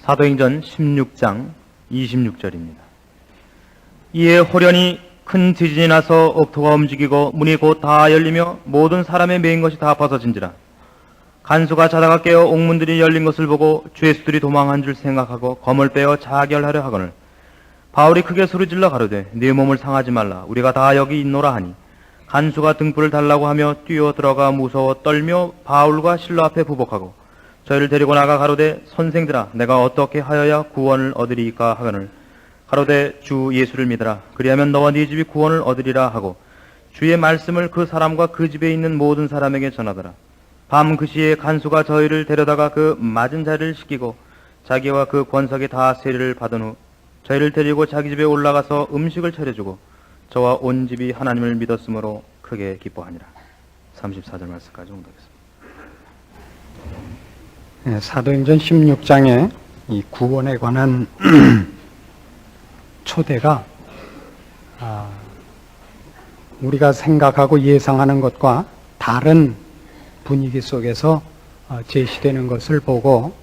사도행전 16장 26절입니다. 이에 호련히 큰 지진이 나서 옥토가 움직이고 문이 곧 다 열리며 모든 사람의 메인 것이 다 벗어진지라. 간수가 자다가 깨어 옥문들이 열린 것을 보고 죄수들이 도망한 줄 생각하고 검을 빼어 자결하려 하거늘 바울이 크게 소리질러 가로되 네 몸을 상하지 말라. 우리가 다 여기 있노라 하니 간수가 등불을 달라고 하며 뛰어 들어가 무서워 떨며 바울과 실로 앞에 부복하고 저희를 데리고 나가 가로되 선생들아 내가 어떻게 하여야 구원을 얻으리까 하거늘 가로되 주 예수를 믿으라. 그리하면 너와 네 집이 구원을 얻으리라 하고 주의 말씀을 그 사람과 그 집에 있는 모든 사람에게 전하더라. 밤 그 시에 간수가 저희를 데려다가 그 맞은 자리를 시키고 자기와 그 권석에 다 세례를 받은 후 저희를 데리고 자기 집에 올라가서 음식을 차려주고 저와 온 집이 하나님을 믿었으므로 크게 기뻐하니라. 34절 말씀까지 공독했습니다. 네, 사도행전 16장에 이 구원에 관한 초대가 우리가 생각하고 예상하는 것과 다른 분위기 속에서 제시되는 것을 보고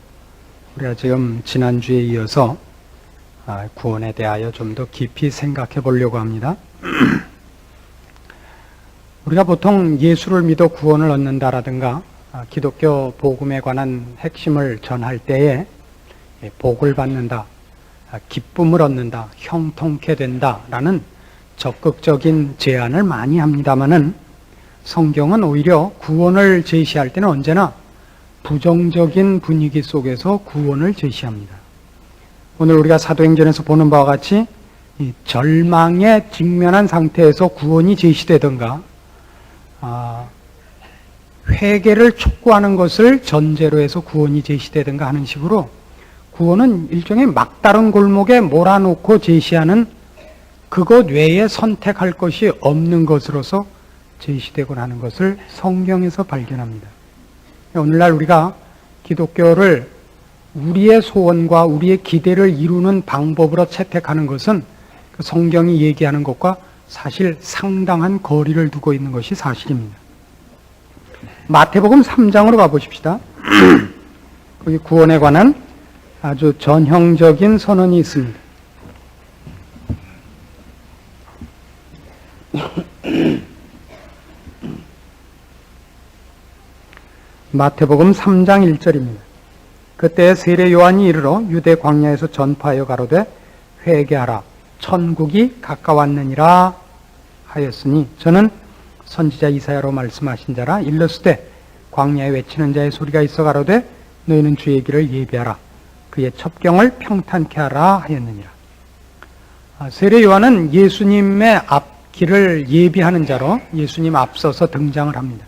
우리가 지금 지난주에 이어서 구원에 대하여 좀 더 깊이 생각해 보려고 합니다. 우리가 보통 예수를 믿어 구원을 얻는다라든가 기독교 복음에 관한 핵심을 전할 때에 복을 받는다, 기쁨을 얻는다, 형통케 된다라는 적극적인 제안을 많이 합니다마는 성경은 오히려 구원을 제시할 때는 언제나 부정적인 분위기 속에서 구원을 제시합니다. 오늘 우리가 사도행전에서 보는 바와 같이 이 절망에 직면한 상태에서 구원이 제시되든가 회개를 촉구하는 것을 전제로 해서 구원이 제시되든가 하는 식으로 구원은 일종의 막다른 골목에 몰아놓고 제시하는 그것 외에 선택할 것이 없는 것으로서 제시되곤 하는 것을 성경에서 발견합니다. 오늘날 우리가 기독교를 우리의 소원과 우리의 기대를 이루는 방법으로 채택하는 것은 그 성경이 얘기하는 것과 사실 상당한 거리를 두고 있는 것이 사실입니다. 마태복음 3장으로 가보십시다. 거기 구원에 관한 아주 전형적인 선언이 있습니다. 마태복음 3장 1절입니다. 그때 세례 요한이 이르러 유대 광야에서 전파하여 가로되 회개하라 천국이 가까웠느니라 하였으니 저는 선지자 이사야로 말씀하신 자라 일렀으되 광야에 외치는 자의 소리가 있어 가로되 너희는 주의 길을 예비하라 그의 첩경을 평탄케 하라 하였느니라. 세례 요한은 예수님의 앞길을 예비하는 자로 예수님 앞서서 등장을 합니다.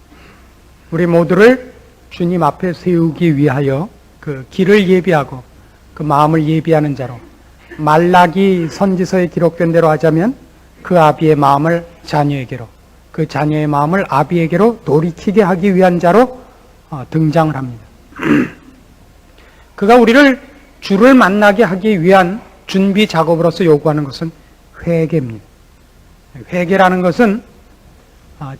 우리 모두를 주님 앞에 세우기 위하여 그 길을 예비하고 그 마음을 예비하는 자로, 말라기 선지서에 기록된 대로 하자면 그 아비의 마음을 자녀에게로, 그 자녀의 마음을 아비에게로 돌이키게 하기 위한 자로 등장을 합니다. 그가 우리를 주를 만나게 하기 위한 준비 작업으로서 요구하는 것은 회개입니다. 회개라는 것은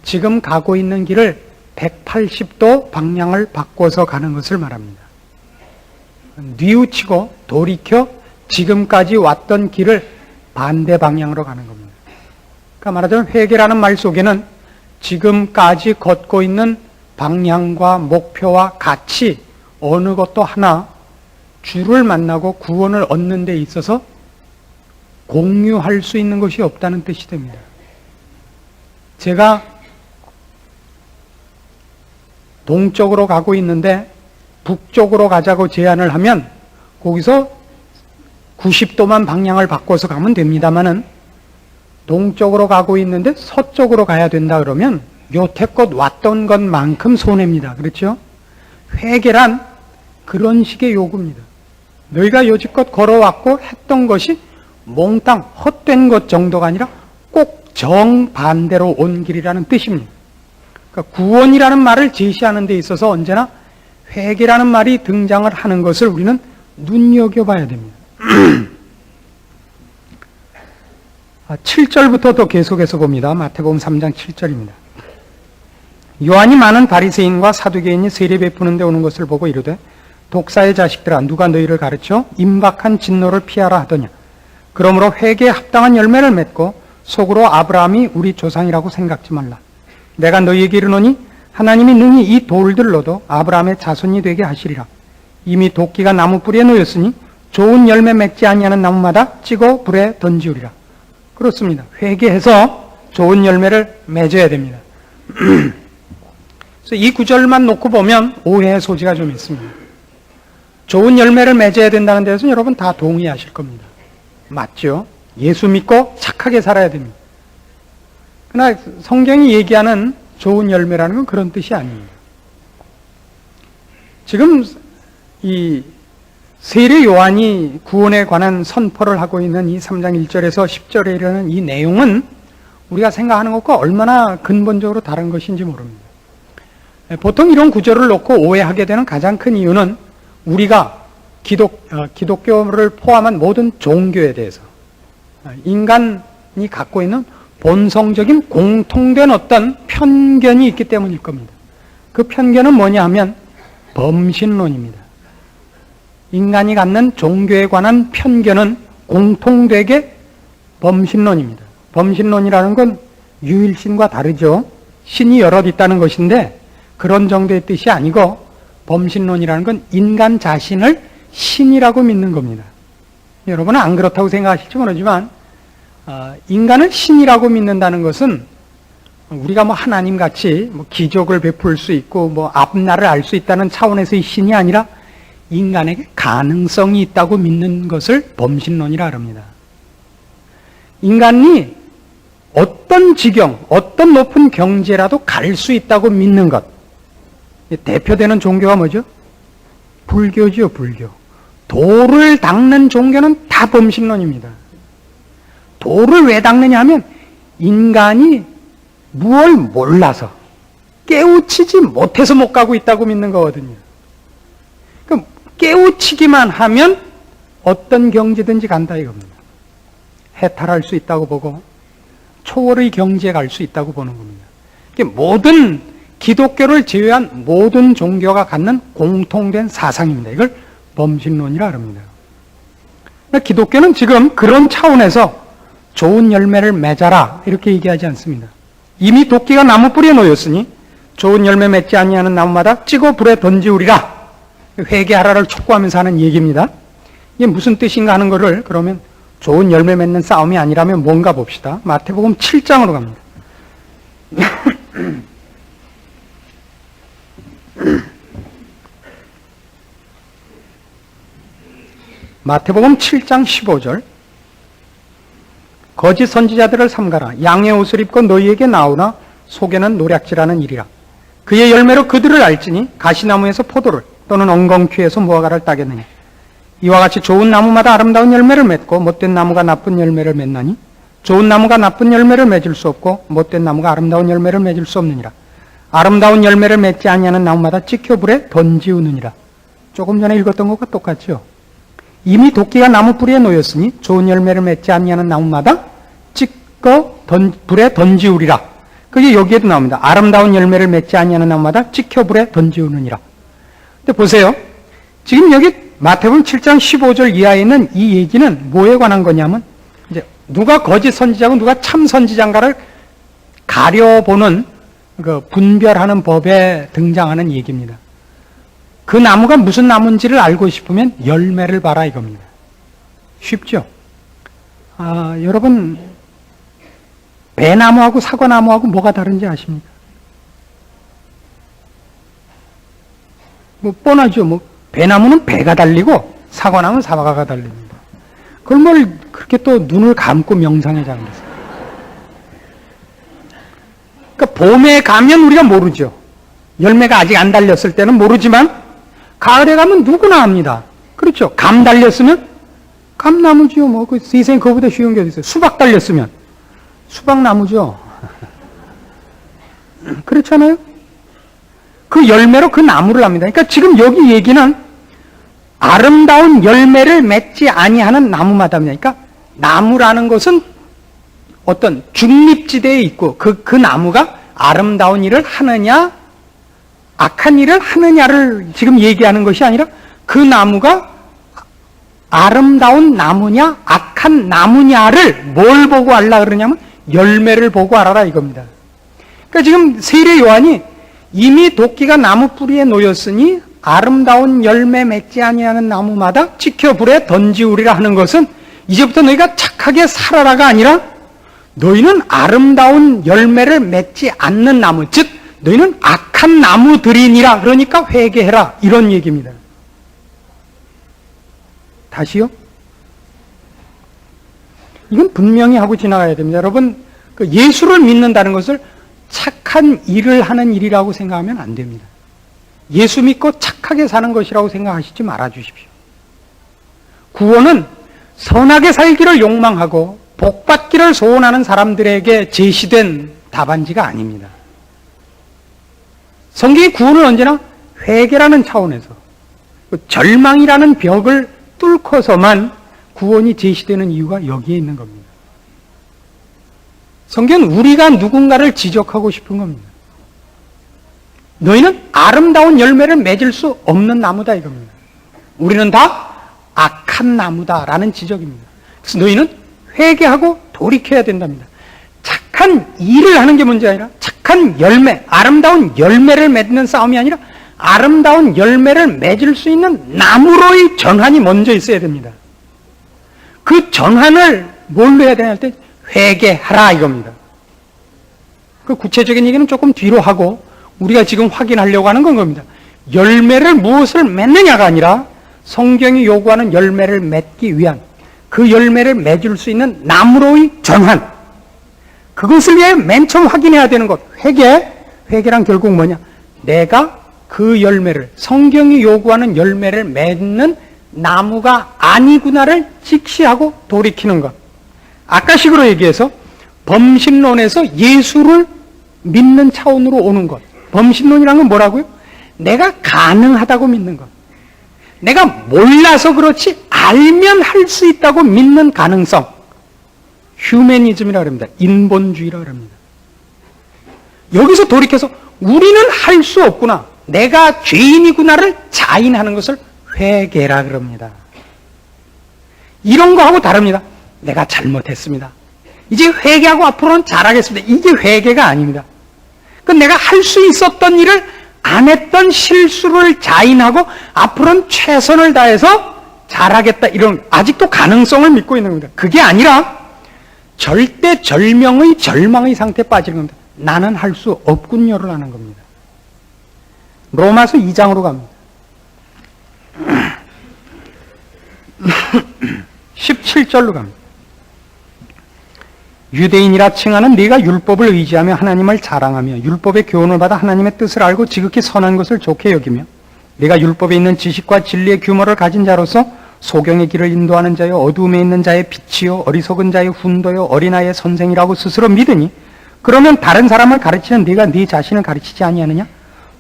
지금 가고 있는 길을 180도 방향을 바꿔서 가는 것을 말합니다. 뉘우치고 돌이켜 지금까지 왔던 길을 반대 방향으로 가는 겁니다. 그러니까 말하자면 회개라는 말 속에는 지금까지 걷고 있는 방향과 목표와 가치 어느 것도 하나 주를 만나고 구원을 얻는 데 있어서 공유할 수 있는 것이 없다는 뜻이 됩니다. 제가 동쪽으로 가고 있는데 북쪽으로 가자고 제안을 하면 거기서 90도만 방향을 바꿔서 가면 됩니다만은 동쪽으로 가고 있는데 서쪽으로 가야 된다 그러면 여태껏 왔던 것만큼 손해입니다. 그렇죠? 회개란 그런 식의 요구입니다. 너희가 여지껏 걸어왔고 했던 것이 몽땅 헛된 것 정도가 아니라 꼭 정반대로 온 길이라는 뜻입니다. 그러니까 구원이라는 말을 제시하는 데 있어서 언제나 회개라는 말이 등장을 하는 것을 우리는 눈여겨봐야 됩니다. 7절부터 더 계속해서 봅니다. 마태복음 3장 7절입니다. 요한이 많은 바리새인과 사두개인이 세례 베푸는 데 오는 것을 보고 이르되 독사의 자식들아, 누가 너희를 가르쳐 임박한 진노를 피하라 하더냐. 그러므로 회개에 합당한 열매를 맺고 속으로 아브라함이 우리 조상이라고 생각지 말라. 내가 너희에게 이르노니 하나님이 능히 이 돌들로도 아브라함의 자손이 되게 하시리라. 이미 도끼가 나무 뿌리에 놓였으니 좋은 열매 맺지 아니하는 나무마다 찌고 불에 던지우리라. 그렇습니다. 회개해서 좋은 열매를 맺어야 됩니다. 그래서 이 구절만 놓고 보면 오해의 소지가 좀 있습니다. 좋은 열매를 맺어야 된다는 데서 여러분 다 동의하실 겁니다. 맞죠? 예수 믿고 착하게 살아야 됩니다. 그러나 성경이 얘기하는 좋은 열매라는 건 그런 뜻이 아닙니다. 지금 이 세례 요한이 구원에 관한 선포를 하고 있는 이 3장 1절에서 10절에 이르는 이 내용은 우리가 생각하는 것과 얼마나 근본적으로 다른 것인지 모릅니다. 보통 이런 구절을 놓고 오해하게 되는 가장 큰 이유는 우리가 기독교를 포함한 모든 종교에 대해서 인간이 갖고 있는 본성적인 공통된 어떤 편견이 있기 때문일 겁니다. 그 편견은 뭐냐 하면 범신론입니다. 인간이 갖는 종교에 관한 편견은 공통되게 범신론입니다. 범신론이라는 건 유일신과 다르죠. 신이 여럿 있다는 것인데 그런 정도의 뜻이 아니고 범신론이라는 건 인간 자신을 신이라고 믿는 겁니다. 여러분은 안 그렇다고 생각하실지 모르지만 인간을 신이라고 믿는다는 것은 우리가 뭐 하나님같이 기적을 베풀 수 있고 앞날을 알 수 있다는 차원에서의 신이 아니라 인간에게 가능성이 있다고 믿는 것을 범신론이라 합니다. 인간이 어떤 지경, 어떤 높은 경지라도 갈 수 있다고 믿는 것. 대표되는 종교가 뭐죠? 불교죠, 불교. 돌을 닦는 종교는 다 범신론입니다. 돌을 왜 닦느냐 하면 인간이 무엇을 몰라서 깨우치지 못해서 못 가고 있다고 믿는 거거든요. 그럼 깨우치기만 하면 어떤 경지든지 간다 이겁니다. 해탈할 수 있다고 보고 초월의 경지에 갈 수 있다고 보는 겁니다. 모든 기독교를 제외한 모든 종교가 갖는 공통된 사상입니다. 이걸 범신론이라 합니다. 기독교는 지금 그런 차원에서 좋은 열매를 맺어라 이렇게 얘기하지 않습니다. 이미 도끼가 나무 뿌리에 놓였으니 좋은 열매 맺지 아니하는 나무마다 찌고 불에 던지우리라. 회개하라를 촉구하면서 하는 얘기입니다. 이게 무슨 뜻인가 하는 것을 그러면 좋은 열매 맺는 싸움이 아니라면 뭔가 봅시다. 마태복음 7장으로 갑니다. 마태복음 7장 15절. 거짓 선지자들을 삼가라. 양의 옷을 입고 너희에게 나오나 속에는 노략질하는 일이라. 그의 열매로 그들을 알지니 가시나무에서 포도를 또는 엉겅퀴에서 무화과를 따겠느냐. 이와 같이 좋은 나무마다 아름다운 열매를 맺고 못된 나무가 나쁜 열매를 맺나니 좋은 나무가 나쁜 열매를 맺을 수 없고 못된 나무가 아름다운 열매를 맺을 수 없느니라. 아름다운 열매를 맺지 아니하는 나무마다 찍혀 불에 던지우느니라. 조금 전에 읽었던 것과 똑같죠. 이미 도끼가 나무 뿌리에 놓였으니 좋은 열매를 맺지 아니하는 나무마다 찍어 불에 던지우리라. 그게 여기에도 나옵니다. 아름다운 열매를 맺지 아니하는 나무마다 찍혀 불에 던지우느니라. 근데 보세요. 지금 여기 마태복음 7장 15절 이하에 있는 이 얘기는 뭐에 관한 거냐면 이제 누가 거짓 선지자고 누가 참 선지자인가를 가려보는 그 분별하는 법에 등장하는 얘기입니다. 그 나무가 무슨 나무인지를 알고 싶으면 열매를 봐라 이겁니다. 쉽죠? 여러분 배나무하고 사과나무하고 뭐가 다른지 아십니까? 뻔하죠. 배나무는 배가 달리고 사과나무는 사과가 달립니다. 그걸 뭘 그렇게 또 눈을 감고 명상해 자면서. 그러니까 봄에 가면 우리가 모르죠. 열매가 아직 안 달렸을 때는 모르지만 가을에 가면 누구나 압니다. 그렇죠. 감 달렸으면 감나무죠. 그 세상에 그거보다 쉬운 게 어디 있어요. 수박 달렸으면 수박나무죠. 그렇잖아요. 그 열매로 그 나무를 합니다. 그러니까 지금 여기 얘기는 아름다운 열매를 맺지 아니하는 나무마다입니다. 그러니까 나무라는 것은 어떤 중립지대에 있고 그 나무가 아름다운 일을 하느냐 악한 일을 하느냐를 지금 얘기하는 것이 아니라 그 나무가 아름다운 나무냐 악한 나무냐를 뭘 보고 알라 그러냐면 열매를 보고 알아라 이겁니다. 그러니까 지금 세례 요한이 이미 도끼가 나무 뿌리에 놓였으니 아름다운 열매 맺지 아니하는 나무마다 지켜 불에 던지우리라 하는 것은 이제부터 너희가 착하게 살아라가 아니라 너희는 아름다운 열매를 맺지 않는 나무, 즉 너희는 악한 나무들이니라. 그러니까 회개해라 이런 얘기입니다. 다시요? 이건 분명히 하고 지나가야 됩니다. 여러분, 그 예수를 믿는다는 것을 착한 일을 하는 일이라고 생각하면 안 됩니다. 예수 믿고 착하게 사는 것이라고 생각하시지 말아주십시오. 구원은 선하게 살기를 욕망하고 복받기를 소원하는 사람들에게 제시된 답안지가 아닙니다. 성경이 구원을 언제나 회개라는 차원에서 절망이라는 벽을 뚫고서만 구원이 제시되는 이유가 여기에 있는 겁니다. 성경은 우리가 누군가를 지적하고 싶은 겁니다. 너희는 아름다운 열매를 맺을 수 없는 나무다 이겁니다. 우리는 다 악한 나무다라는 지적입니다. 그래서 너희는 회개하고 돌이켜야 된답니다. 착한 일을 하는 게 문제가 아니라 착한 열매, 아름다운 열매를 맺는 싸움이 아니라 아름다운 열매를 맺을 수 있는 나무로의 전환이 먼저 있어야 됩니다. 그 전환을 뭘로 해야 되냐 할 때 회개하라 이겁니다. 그 구체적인 얘기는 조금 뒤로 하고 우리가 지금 확인하려고 하는 건 겁니다. 열매를 무엇을 맺느냐가 아니라 성경이 요구하는 열매를 맺기 위한 그 열매를 맺을 수 있는 나무로의 전환, 그것을 위해 맨 처음 확인해야 되는 것, 회개란 결국 뭐냐? 내가 그 열매를, 성경이 요구하는 열매를 맺는 나무가 아니구나를 직시하고 돌이키는 것. 아까식으로 얘기해서 범신론에서 예수를 믿는 차원으로 오는 것. 범신론이란 건 뭐라고요? 내가 가능하다고 믿는 것. 내가 몰라서 그렇지 알면 할 수 있다고 믿는 가능성. 휴머니즘이라고 합니다. 인본주의라고 합니다. 여기서 돌이켜서 우리는 할 수 없구나, 내가 죄인이구나를 자인하는 것을 회개라 그럽니다. 이런 거하고 다릅니다. 내가 잘못했습니다, 이제 회개하고 앞으로는 잘하겠습니다. 이게 회개가 아닙니다. 그 내가 할 수 있었던 일을 안 했던 실수를 자인하고 앞으로는 최선을 다해서 잘하겠다, 이런 아직도 가능성을 믿고 있는 겁니다. 그게 아니라 절대 절명의 절망의 상태에 빠지는 겁니다. 나는 할 수 없군요를 하는 겁니다. 로마서 2장으로 갑니다. 17절로 갑니다. 유대인이라 칭하는 네가 율법을 의지하며 하나님을 자랑하며 율법의 교훈을 받아 하나님의 뜻을 알고 지극히 선한 것을 좋게 여기며 네가 율법에 있는 지식과 진리의 규모를 가진 자로서 소경의 길을 인도하는 자요 어두움에 있는 자의 빛이요 어리석은 자의 훈도요 어린아이의 선생이라고 스스로 믿으니 그러면 다른 사람을 가르치는 네가 네 자신을 가르치지 아니하느냐?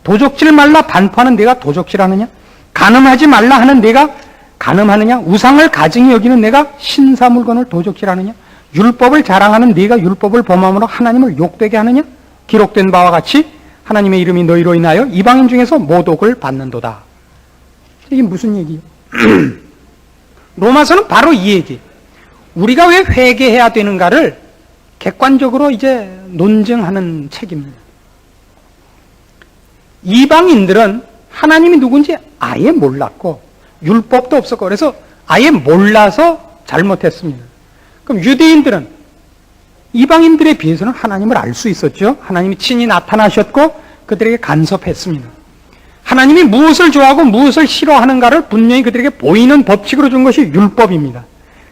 도적질 말라 반포하는 네가 도적질하느냐? 간음하지 말라 하는 네가 간음하느냐? 우상을 가증히 여기는 네가 신사물건을 도적질하느냐? 율법을 자랑하는 네가 율법을 범함으로 하나님을 욕되게 하느냐? 기록된 바와 같이 하나님의 이름이 너희로 인하여 이방인 중에서 모독을 받는도다. 이게 무슨 얘기예요? 로마서는 바로 이 얘기. 우리가 왜 회개해야 되는가를 객관적으로 이제 논증하는 책입니다. 이방인들은 하나님이 누군지 아예 몰랐고 율법도 없었고 그래서 아예 몰라서 잘못했습니다. 그럼 유대인들은 이방인들에 비해서는 하나님을 알 수 있었죠. 하나님이 친히 나타나셨고 그들에게 간섭했습니다. 하나님이 무엇을 좋아하고 무엇을 싫어하는가를 분명히 그들에게 보이는 법칙으로 준 것이 율법입니다.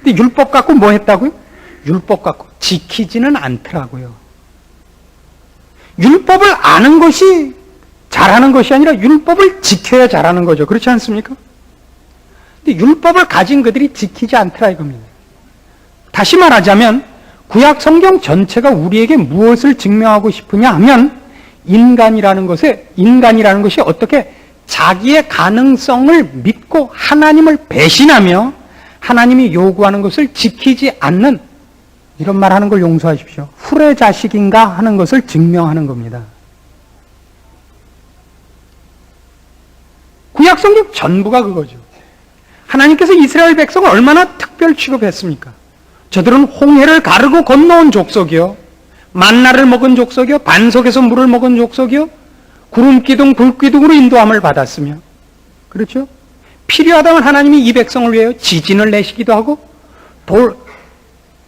근데 율법 갖고 뭐 했다고요? 율법 갖고 지키지는 않더라고요. 율법을 아는 것이 잘하는 것이 아니라 율법을 지켜야 잘하는 거죠. 그렇지 않습니까? 근데 율법을 가진 그들이 지키지 않더라 이겁니다. 다시 말하자면 구약 성경 전체가 우리에게 무엇을 증명하고 싶으냐 하면 인간이라는 것이 어떻게 자기의 가능성을 믿고 하나님을 배신하며 하나님이 요구하는 것을 지키지 않는, 이런 말 하는 걸 용서하십시오, 후레 자식인가 하는 것을 증명하는 겁니다. 구약 성경 전부가 그거죠. 하나님께서 이스라엘 백성을 얼마나 특별 취급했습니까? 저들은 홍해를 가르고 건너온 족속이요, 만나를 먹은 족속이요, 반석에서 물을 먹은 족속이요, 구름기둥 불기둥으로 인도함을 받았으며, 그렇죠? 필요하다면 하나님이 이 백성을 위하여 지진을 내시기도 하고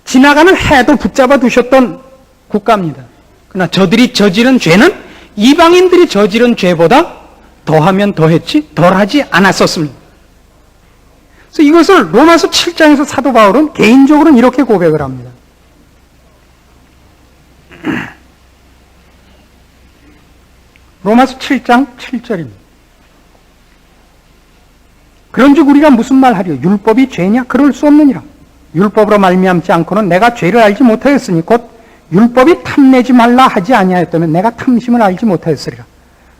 지나가는 해도 붙잡아 두셨던 국가입니다. 그러나 저들이 저지른 죄는 이방인들이 저지른 죄보다 더하면 더했지 덜하지 않았었습니다. 그래서 이것을 로마서 7장에서 사도 바울은 개인적으로는 이렇게 고백을 합니다. 로마서 7장 7절입니다. 그런즉 우리가 무슨 말하리요? 율법이 죄냐? 그럴 수 없느니라. 율법으로 말미암지 않고는 내가 죄를 알지 못하였으니 곧 율법이 탐내지 말라 하지 아니하였다면 내가 탐심을 알지 못하였으리라.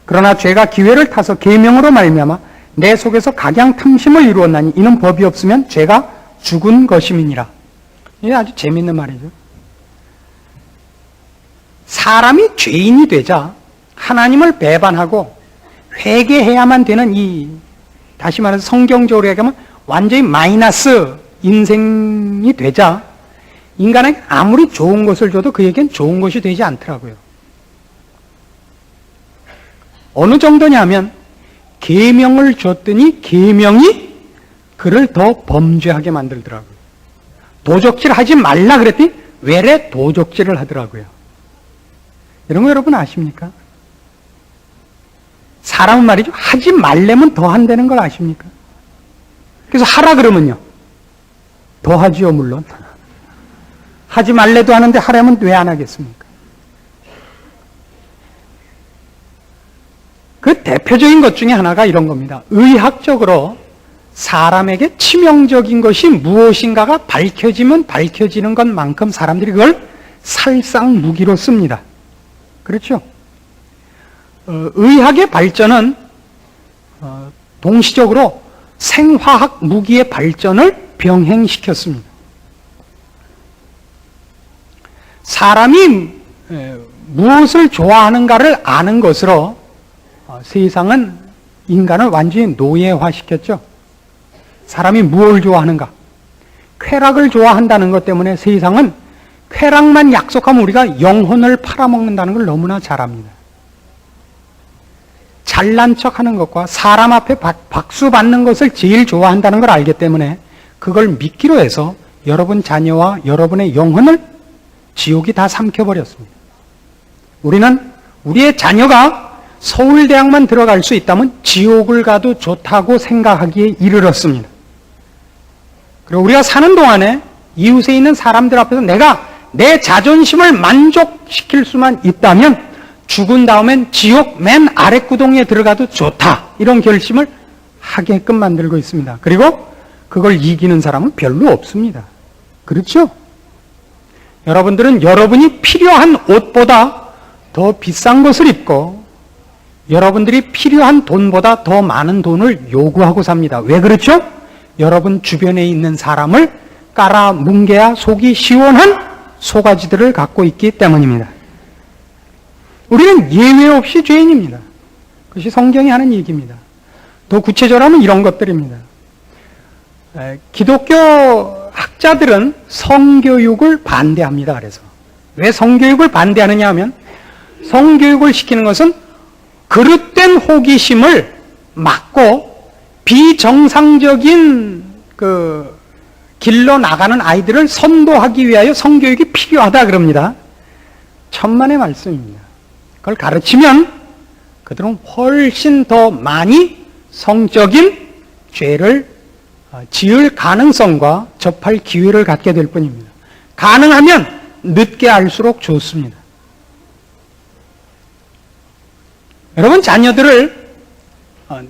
그러나 죄가 기회를 타서 계명으로 말미암아 내 속에서 각양 탐심을 이루었나니 이는 법이 없으면 죄가 죽은 것임이니라. 이게 아주 재밌는 말이죠. 사람이 죄인이 되자 하나님을 배반하고 회개해야만 되는 다시 말해서 성경적으로 얘기하면 완전히 마이너스 인생이 되자 인간에게 아무리 좋은 것을 줘도 그에겐 좋은 것이 되지 않더라고요. 어느 정도냐면 계명을 줬더니 계명이 그를 더 범죄하게 만들더라고요. 도적질 하지 말라 그랬더니 외래 도적질을 하더라고요. 이런 거 여러분 아십니까? 사람은 말이죠. 하지 말려면 더 한다는 걸 아십니까? 그래서 하라 그러면요. 더 하지요, 물론. 하지 말래도 하는데 하라면 왜 안 하겠습니까? 그 대표적인 것 중에 하나가 이런 겁니다. 의학적으로 사람에게 치명적인 것이 무엇인가가 밝혀지면 밝혀지는 것만큼 사람들이 그걸 살상무기로 씁니다. 그렇죠? 의학의 발전은 동시적으로 생화학 무기의 발전을 병행시켰습니다. 사람이 무엇을 좋아하는가를 아는 것으로 세상은 인간을 완전히 노예화시켰죠. 사람이 무엇을 좋아하는가? 쾌락을 좋아한다는 것 때문에 세상은 쾌락만 약속하면 우리가 영혼을 팔아먹는다는 걸 너무나 잘 압니다. 잘난 척하는 것과 사람 앞에 박수 받는 것을 제일 좋아한다는 걸 알기 때문에 그걸 믿기로 해서 여러분 자녀와 여러분의 영혼을 지옥이 다 삼켜버렸습니다. 우리는 우리의 자녀가 서울대학만 들어갈 수 있다면 지옥을 가도 좋다고 생각하기에 이르렀습니다. 그리고 우리가 사는 동안에 이웃에 있는 사람들 앞에서 내가 내 자존심을 만족시킬 수만 있다면 죽은 다음엔 지옥 맨 아랫구덩이에 들어가도 좋다. 이런 결심을 하게끔 만들고 있습니다. 그리고 그걸 이기는 사람은 별로 없습니다. 그렇죠? 여러분들은 여러분이 필요한 옷보다 더 비싼 것을 입고 여러분들이 필요한 돈보다 더 많은 돈을 요구하고 삽니다. 왜 그렇죠? 여러분 주변에 있는 사람을 깔아뭉개야 속이 시원한 소가지들을 갖고 있기 때문입니다. 우리는 예외 없이 죄인입니다. 그것이 성경이 하는 얘기입니다. 더 구체적으로 하면 이런 것들입니다. 기독교 학자들은 성교육을 반대합니다. 그래서 왜 성교육을 반대하느냐 하면 성교육을 시키는 것은 그릇된 호기심을 막고 비정상적인 길로 나가는 아이들을 선도하기 위하여 성교육이 필요하다 그럽니다. 천만의 말씀입니다. 그걸 가르치면 그들은 훨씬 더 많이 성적인 죄를 지을 가능성과 접할 기회를 갖게 될 뿐입니다. 가능하면 늦게 알수록 좋습니다. 여러분 자녀들을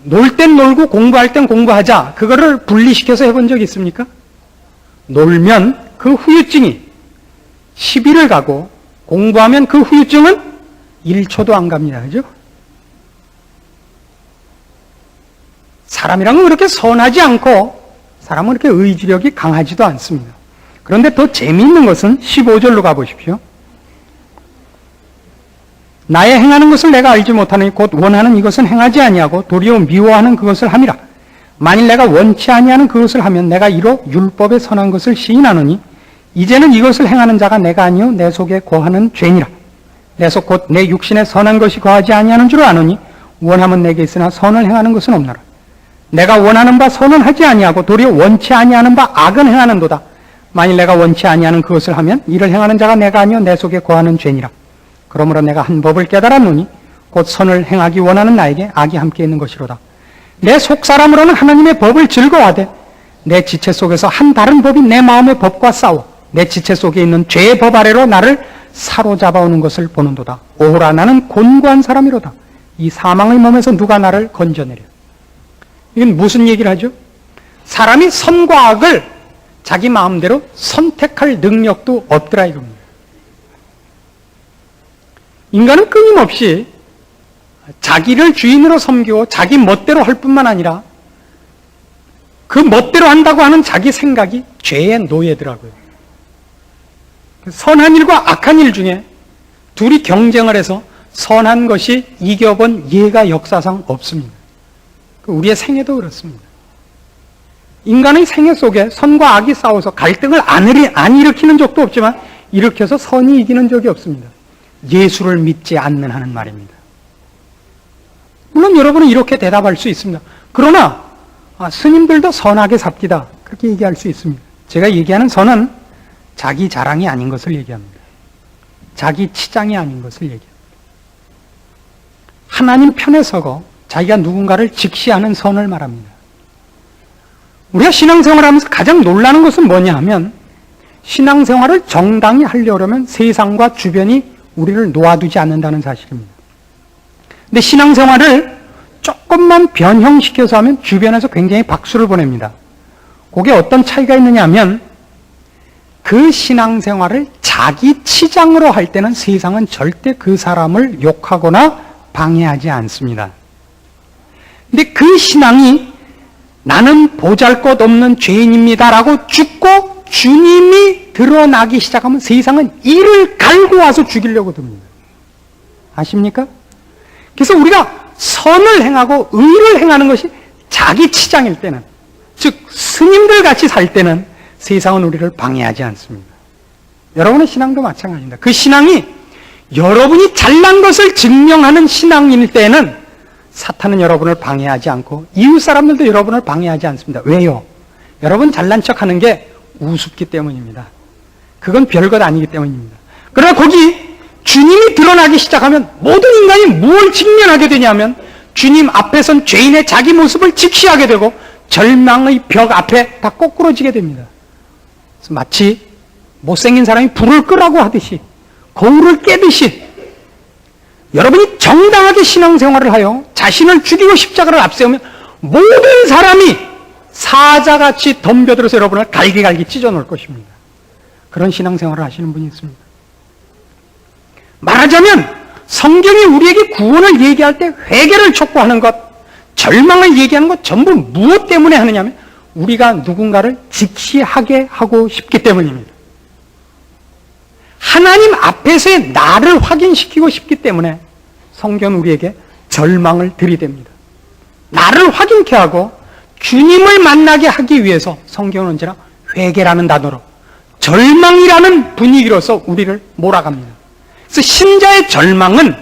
놀 땐 놀고 공부할 땐 공부하자 그거를 분리시켜서 해본 적 있습니까? 놀면 그 후유증이 10일을 가고 공부하면 그 후유증은 1초도 안 갑니다. 그죠? 사람이란 건 그렇게 선하지 않고 사람은 그렇게 의지력이 강하지도 않습니다. 그런데 더 재미있는 것은 15절로 가보십시오. 나의 행하는 것을 내가 알지 못하니 곧 원하는 이것은 행하지 아니하고 도리어 미워하는 그것을 함이라. 만일 내가 원치 아니하는 그것을 하면 내가 이로 율법에 선한 것을 시인하노니 이제는 이것을 행하는 자가 내가 아니요 내 속에 거하는 죄니라. 내 속 곧 내 육신에 선한 것이 거하지 아니하는 줄 아노니 원함은 내게 있으나 선을 행하는 것은 없노라. 내가 원하는 바 선은 하지 아니하고 도리어 원치 아니하는 바 악은 행하는도다. 만일 내가 원치 아니하는 그것을 하면 이를 행하는 자가 내가 아니요 내 속에 거하는 죄니라. 그러므로 내가 한 법을 깨달았노니 곧 선을 행하기 원하는 나에게 악이 함께 있는 것이로다. 내 속사람으로는 하나님의 법을 즐거워하되 내 지체 속에서 한 다른 법이 내 마음의 법과 싸워 내 지체 속에 있는 죄의 법 아래로 나를 사로잡아오는 것을 보는도다. 오호라 나는 곤고한 사람이로다. 이 사망의 몸에서 누가 나를 건져내려. 이건 무슨 얘기를 하죠? 사람이 선과 악을 자기 마음대로 선택할 능력도 없더라 이겁니다. 인간은 끊임없이 자기를 주인으로 섬기고 자기 멋대로 할 뿐만 아니라 그 멋대로 한다고 하는 자기 생각이 죄의 노예더라고요. 선한 일과 악한 일 중에 둘이 경쟁을 해서 선한 것이 이겨본 예가 역사상 없습니다. 우리의 생애도 그렇습니다. 인간의 생애 속에 선과 악이 싸워서 갈등을 안 일으키는 적도 없지만 일으켜서 선이 이기는 적이 없습니다. 예수를 믿지 않는 하는 말입니다. 물론 여러분은 이렇게 대답할 수 있습니다. 그러나 스님들도 선하게 삽디다. 그렇게 얘기할 수 있습니다. 제가 얘기하는 선은 자기 자랑이 아닌 것을 얘기합니다. 자기 치장이 아닌 것을 얘기합니다. 하나님 편에 서고 자기가 누군가를 직시하는 선을 말합니다. 우리가 신앙생활을 하면서 가장 놀라는 것은 뭐냐 하면 신앙생활을 정당히 하려면 세상과 주변이 우리를 놓아두지 않는다는 사실입니다. 근데 신앙생활을 조금만 변형시켜서 하면 주변에서 굉장히 박수를 보냅니다. 그게 어떤 차이가 있느냐 하면 그 신앙생활을 자기 치장으로 할 때는 세상은 절대 그 사람을 욕하거나 방해하지 않습니다. 근데 그 신앙이 나는 보잘것없는 죄인입니다라고 죽고 주님이 드러나기 시작하면 세상은 이를 갈고 와서 죽이려고 듭니다. 아십니까? 그래서 우리가 선을 행하고 의를 행하는 것이 자기 치장일 때는, 즉 스님들 같이 살 때는 세상은 우리를 방해하지 않습니다. 여러분의 신앙도 마찬가지입니다. 그 신앙이 여러분이 잘난 것을 증명하는 신앙일 때는 사탄은 여러분을 방해하지 않고 이웃 사람들도 여러분을 방해하지 않습니다. 왜요? 여러분 잘난 척하는 게 우습기 때문입니다. 그건 별것 아니기 때문입니다. 그러나 거기 주님이 드러나기 시작하면 모든 인간이 뭘 직면하게 되냐면 주님 앞에 선 죄인의 자기 모습을 직시하게 되고 절망의 벽 앞에 다 꼬꾸러지게 됩니다. 그래서 마치 못생긴 사람이 불을 끄라고 하듯이 거울을 깨듯이 여러분이 정당하게 신앙생활을 하여 자신을 죽이고 십자가를 앞세우면 모든 사람이 사자같이 덤벼들어서 여러분을 갈기갈기 찢어놓을 것입니다. 그런 신앙생활을 하시는 분이 있습니다. 말하자면 성경이 우리에게 구원을 얘기할 때 회개를 촉구하는 것, 절망을 얘기하는 것 전부 무엇 때문에 하느냐면 우리가 누군가를 직시하게 하고 싶기 때문입니다. 하나님 앞에서의 나를 확인시키고 싶기 때문에 성경은 우리에게 절망을 들이댑니다. 나를 확인케 하고 주님을 만나게 하기 위해서 성경은 언제나 회개라는 단어로 절망이라는 분위기로서 우리를 몰아갑니다. 그래서 신자의 절망은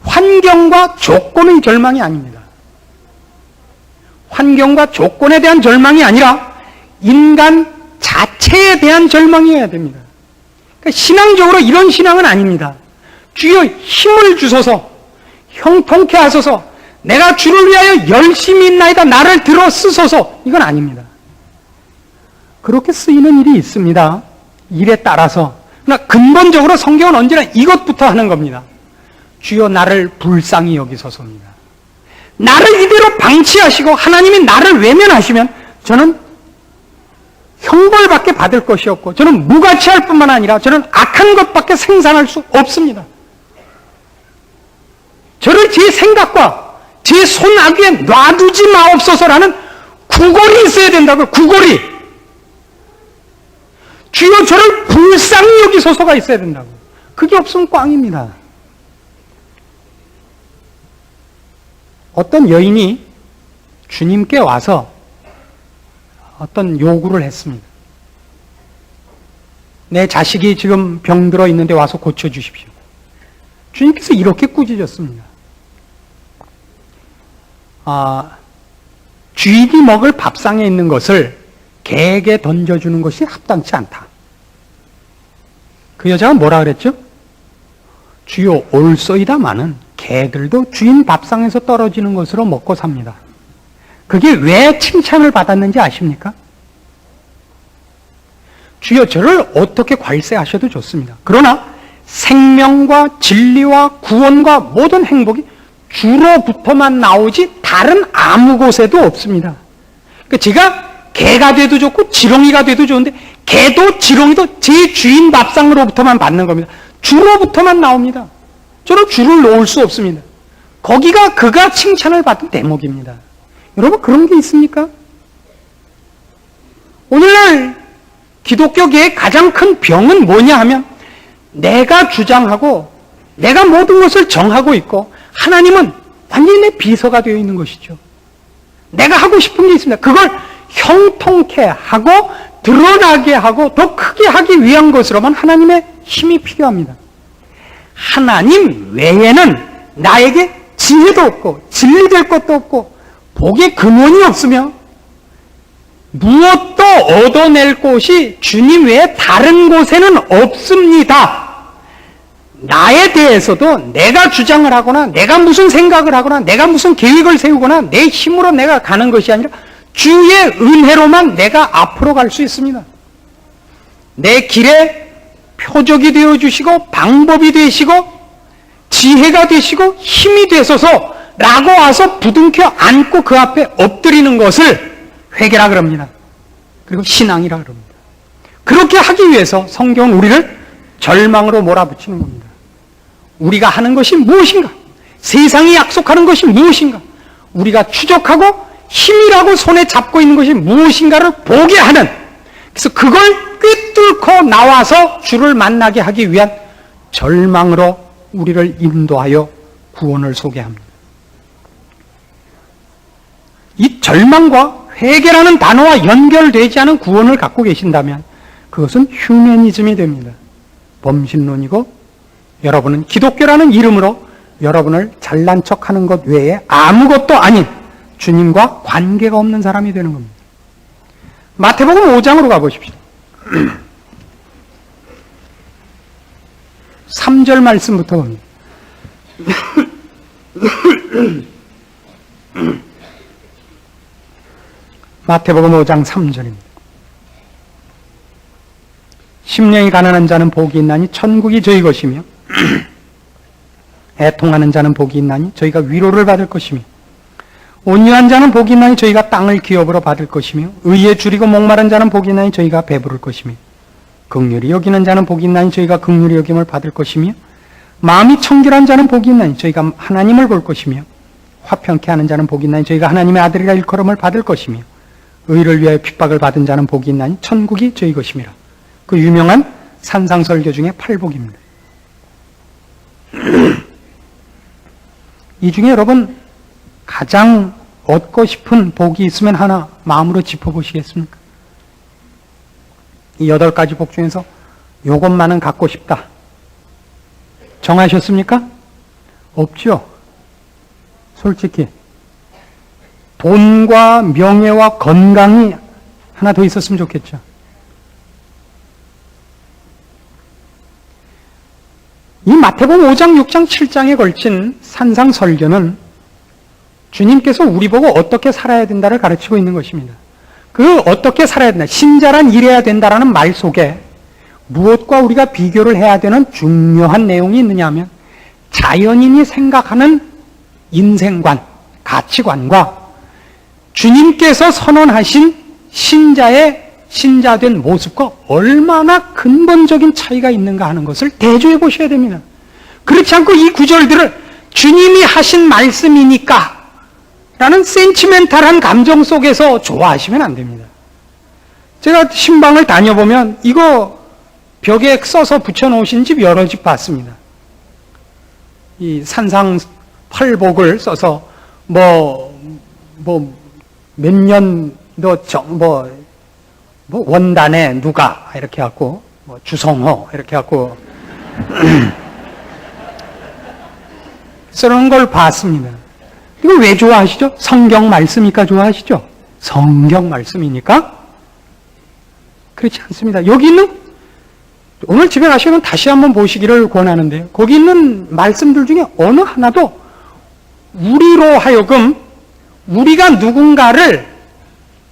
환경과 조건의 절망이 아닙니다. 환경과 조건에 대한 절망이 아니라 인간 자체에 대한 절망이어야 됩니다. 그러니까 신앙적으로 이런 신앙은 아닙니다. 주여 힘을 주소서, 형통케 하소서, 내가 주를 위하여 열심히 있나이다, 나를 들어 쓰소서, 이건 아닙니다. 그렇게 쓰이는 일이 있습니다. 일에 따라서. 그러나 근본적으로 성경은 언제나 이것부터 하는 겁니다. 주여 나를 불쌍히 여기소서입니다. 나를 이대로 방치하시고 하나님이 나를 외면하시면 저는 형벌밖에 받을 것이 없고 저는 무가치할 뿐만 아니라 저는 악한 것밖에 생산할 수 없습니다. 저를 제 생각과 제 손아귀에 놔두지 마옵소서라는 구걸이 있어야 된다고요. 구걸이. 주여 저를 불쌍히 여기소서가 있어야 된다고. 그게 없으면 꽝입니다. 어떤 여인이 주님께 와서 어떤 요구를 했습니다. 내 자식이 지금 병들어 있는데 와서 고쳐주십시오. 주님께서 이렇게 꾸짖었습니다. 쥐들이 먹을 밥상에 있는 것을 개에게 던져주는 것이 합당치 않다. 그 여자가 뭐라 그랬죠? 주여 올소이다마는 개들도 주인 밥상에서 떨어지는 것으로 먹고 삽니다. 그게 왜 칭찬을 받았는지 아십니까? 주여 저를 어떻게 괄세하셔도 좋습니다. 그러나 생명과 진리와 구원과 모든 행복이 주로부터만 나오지 다른 아무 곳에도 없습니다. 그러니까 제가 개가 돼도 좋고 지렁이가 돼도 좋은데 개도 지렁이도 제 주인 밥상으로부터만 받는 겁니다. 주로부터만 나옵니다. 저는 주를 놓을 수 없습니다. 거기가 그가 칭찬을 받은 대목입니다. 여러분 그런 게 있습니까? 오늘날 기독교계의 가장 큰 병은 뭐냐 하면 내가 주장하고 내가 모든 것을 정하고 있고 하나님은 완전히 내 비서가 되어 있는 것이죠. 내가 하고 싶은 게 있습니다. 그걸 형통케 하고 드러나게 하고 더 크게 하기 위한 것으로만 하나님의 힘이 필요합니다. 하나님 외에는 나에게 지혜도 없고 진리될 것도 없고 복의 근원이 없으며 무엇도 얻어낼 곳이 주님 외에 다른 곳에는 없습니다. 나에 대해서도 내가 주장을 하거나 내가 무슨 생각을 하거나 내가 무슨 계획을 세우거나 내 힘으로 내가 가는 것이 아니라 주의 은혜로만 내가 앞으로 갈 수 있습니다. 내 길에 표적이 되어주시고 방법이 되시고 지혜가 되시고 힘이 되소서 라고 와서 부둥켜 안고 그 앞에 엎드리는 것을 회개라 그럽니다. 그리고 신앙이라 그럽니다. 그렇게 하기 위해서 성경은 우리를 절망으로 몰아붙이는 겁니다. 우리가 하는 것이 무엇인가? 세상이 약속하는 것이 무엇인가? 우리가 추적하고 힘이라고 손에 잡고 있는 것이 무엇인가를 보게 하는, 그래서 그걸 꿰뚫고 나와서 주를 만나게 하기 위한 절망으로 우리를 인도하여 구원을 소개합니다. 이 절망과 회개라는 단어와 연결되지 않은 구원을 갖고 계신다면 그것은 휴머니즘이 됩니다. 범신론이고 여러분은 기독교라는 이름으로 여러분을 잘난 척하는 것 외에 아무것도 아닌 주님과 관계가 없는 사람이 되는 겁니다. 마태복음 5장으로 가보십시오. 3절 말씀부터 봅니다. 마태복음 5장 3절입니다. 심령이 가난한 자는 복이 있나니 천국이 저희 것이며 애통하는 자는 복이 있나니 저희가 위로를 받을 것이며 온유한 자는 복이 있나니 저희가 땅을 기업으로 받을 것이며 의에 줄이고 목마른 자는 복이 있나니 저희가 배부를 것이며 긍휼히 여기는 자는 복이 있나니 저희가 긍휼히 여김을 받을 것이며 마음이 청결한 자는 복이 있나니 저희가 하나님을 볼 것이며 화평케 하는 자는 복이 있나니 저희가 하나님의 아들이라 일컬음을 받을 것이며 의를 위하여 핍박을 받은 자는 복이 있나니 천국이 저희 것임이라. 그 유명한 산상설교 중에 8복입니다. 이 중에 여러분 가장 얻고 싶은 복이 있으면 하나 마음으로 짚어보시겠습니까? 이 8가지 복 중에서 요것만은 갖고 싶다. 정하셨습니까? 없죠? 솔직히 돈과 명예와 건강이 하나 더 있었으면 좋겠죠. 이 마태복음 5장, 6장, 7장에 걸친 산상설교는 주님께서 우리 보고 어떻게 살아야 된다를 가르치고 있는 것입니다. 그 어떻게 살아야 된다, 신자란 이래야 된다라는 말 속에 무엇과 우리가 비교를 해야 되는 중요한 내용이 있느냐 하면 자연인이 생각하는 인생관, 가치관과 주님께서 선언하신 신자의 신자된 모습과 얼마나 근본적인 차이가 있는가 하는 것을 대조해 보셔야 됩니다. 그렇지 않고 이 구절들을 주님이 하신 말씀이니까 라는 센치멘탈한 감정 속에서 좋아하시면 안 됩니다. 제가 신방을 다녀보면 이거 벽에 써서 붙여놓으신 집 여러 집 봤습니다. 이 산상 팔복을 써서 몇 년도 뭐 원단에 누가 이렇게 갖고 뭐 주성호 이렇게 갖고 쓰는 걸 봤습니다. 이거 왜 좋아하시죠? 성경 말씀이니까 좋아하시죠? 성경 말씀이니까? 그렇지 않습니다. 여기 있는, 오늘 집에 가시면 다시 한번 보시기를 권하는데요. 거기 있는 말씀들 중에 어느 하나도 우리로 하여금 우리가 누군가를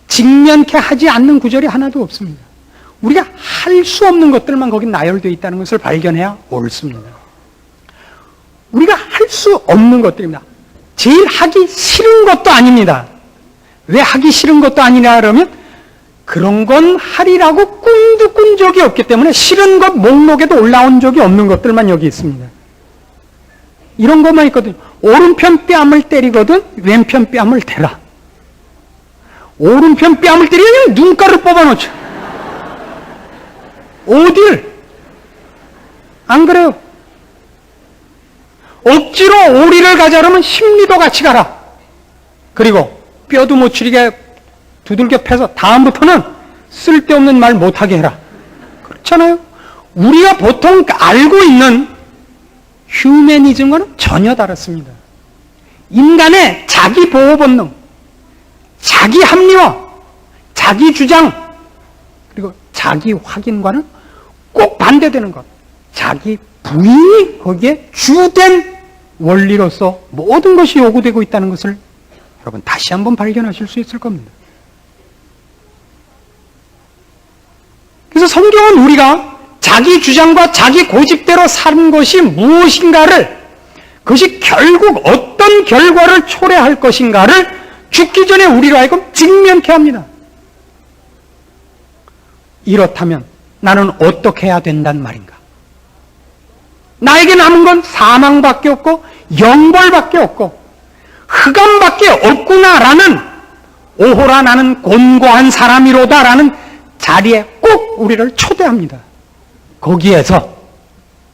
직면케 하지 않는 구절이 하나도 없습니다. 우리가 할 수 없는 것들만 거기 나열되어 있다는 것을 발견해야 옳습니다. 우리가 할 수 없는 것들입니다. 제일 하기 싫은 것도 아닙니다. 왜 하기 싫은 것도 아니냐 그러면 그런 건 하리라고 꿈도 꾼 적이 없기 때문에 싫은 것 목록에도 올라온 적이 없는 것들만 여기 있습니다. 이런 것만 있거든요. 오른편 뺨을 때리거든 왼편 뺨을 대라. 오른편 뺨을 때리면 눈가를 뽑아놓죠. 어딜? 안 그래요? 억지로 오리를 가자 그러면 심리도 같이 가라. 그리고 뼈도 못 추리게 두들겨 패서 다음부터는 쓸데없는 말 못하게 해라. 그렇잖아요? 우리가 보통 알고 있는 휴머니즘과는 전혀 다릅니다. 인간의 자기 보호 본능, 자기 합리화, 자기 주장, 그리고 자기 확인과는 꼭 반대되는 것. 자기 부인이 거기에 주된 원리로서 모든 것이 요구되고 있다는 것을 여러분 다시 한번 발견하실 수 있을 겁니다. 그래서 성경은 우리가 자기 주장과 자기 고집대로 사는 것이 무엇인가를, 그것이 결국 어떤 결과를 초래할 것인가를 죽기 전에 우리로 하여금 직면케 합니다. 이렇다면 나는 어떻게 해야 된단 말인가? 나에게 남은 건 사망밖에 없고 영벌밖에 없고 흑암밖에 없구나라는, 오호라 나는 곤고한 사람이로다라는 자리에 꼭 우리를 초대합니다. 거기에서,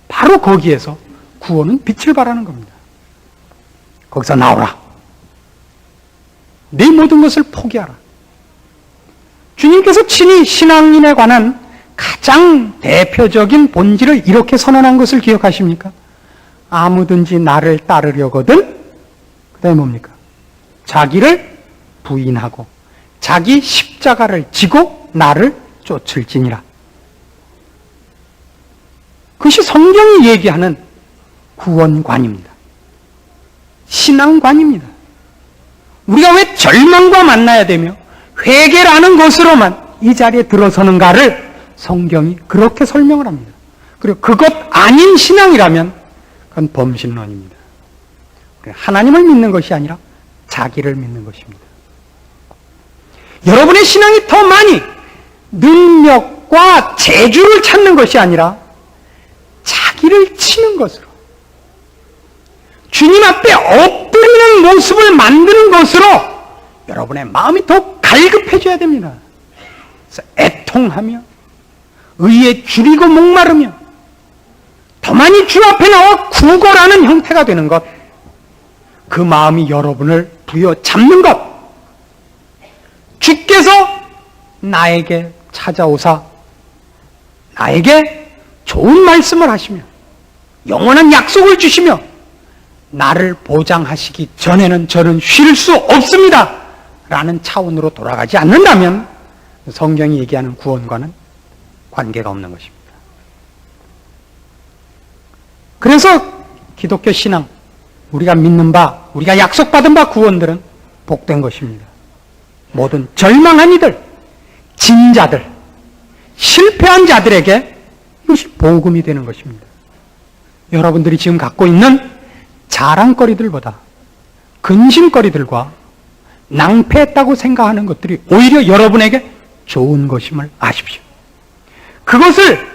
바로 거기에서 구원은 빛을 발하는 겁니다. 거기서 나오라. 네 모든 것을 포기하라. 주님께서 친히 신앙인에 관한 가장 대표적인 본질을 이렇게 선언한 것을 기억하십니까? 아무든지 나를 따르려거든, 그 다음에 뭡니까? 자기를 부인하고 자기 십자가를 지고 나를 쫓을지니라. 그것이 성경이 얘기하는 구원관입니다. 신앙관입니다. 우리가 왜 절망과 만나야 되며 회개라는 것으로만 이 자리에 들어서는가를 성경이 그렇게 설명을 합니다. 그리고 그것 아닌 신앙이라면 그건 범신론입니다. 하나님을 믿는 것이 아니라 자기를 믿는 것입니다. 여러분의 신앙이 더 많이 능력과 재주를 찾는 것이 아니라 자기를 치는 것으로, 주님 앞에 엎드리는 모습을 만드는 것으로 여러분의 마음이 더 갈급해져야 됩니다. 그래서 애통하며 의에 줄이고 목마르며 더 많이 주 앞에 나와 구걸하는 형태가 되는 것, 그 마음이 여러분을 부여잡는 것, 주께서 나에게 찾아오사 나에게 좋은 말씀을 하시며 영원한 약속을 주시며 나를 보장하시기 전에는 저는 쉴 수 없습니다 라는 차원으로 돌아가지 않는다면 성경이 얘기하는 구원과는 관계가 없는 것입니다. 그래서 기독교 신앙, 우리가 믿는 바, 우리가 약속받은 바 구원들은 복된 것입니다. 모든 절망한 이들, 진자들, 실패한 자들에게 이것이 복음이 되는 것입니다. 여러분들이 지금 갖고 있는 자랑거리들보다 근심거리들과 낭패했다고 생각하는 것들이 오히려 여러분에게 좋은 것임을 아십시오. 그것을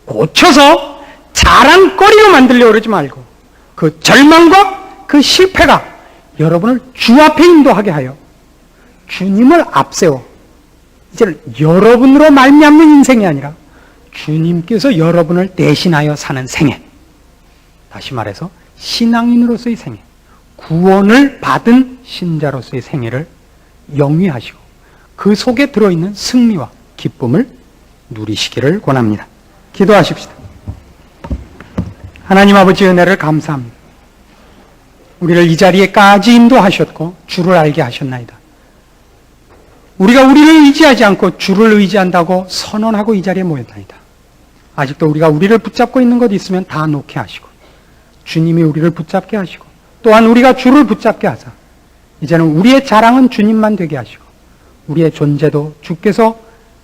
고쳐서 자랑거리로 만들려고 그러지 말고 그 절망과 그 실패가 여러분을 주 앞에 인도하게 하여 주님을 앞세워 이제는 여러분으로 말미암는 인생이 아니라 주님께서 여러분을 대신하여 사는 생애, 다시 말해서 신앙인으로서의 생애, 구원을 받은 신자로서의 생애를 영위하시고 그 속에 들어있는 승리와 기쁨을 누리시기를 권합니다. 기도하십시다. 하나님 아버지 은혜를 감사합니다. 우리를 이 자리에까지 인도하셨고 주를 알게 하셨나이다. 우리가 우리를 의지하지 않고 주를 의지한다고 선언하고 이 자리에 모였나이다. 아직도 우리가 우리를 붙잡고 있는 것 있으면 다 놓게 하시고 주님이 우리를 붙잡게 하시고 또한 우리가 주를 붙잡게 하자. 이제는 우리의 자랑은 주님만 되게 하시고 우리의 존재도 주께서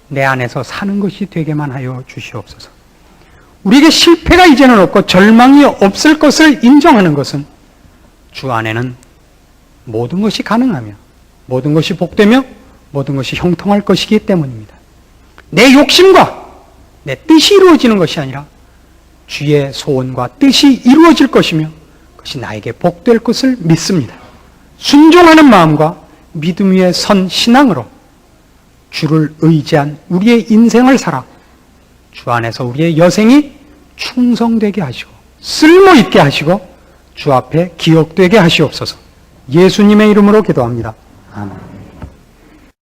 내 안에서 사는 것이 되게만 하여 주시옵소서. 우리에게 실패가 이제는 없고 절망이 없을 것을 인정하는 것은 주 안에는 모든 것이 가능하며 모든 것이 복되며 모든 것이 형통할 것이기 때문입니다. 내 욕심과 내 뜻이 이루어지는 것이 아니라 주의 소원과 뜻이 이루어질 것이며 그것이 나에게 복될 것을 믿습니다. 순종하는 마음과 믿음 위에 선 신앙으로 주를 의지한 우리의 인생을 살아 주 안에서 우리의 여생이 충성되게 하시고 쓸모있게 하시고 주 앞에 기억되게 하시옵소서. 예수님의 이름으로 기도합니다. 아멘.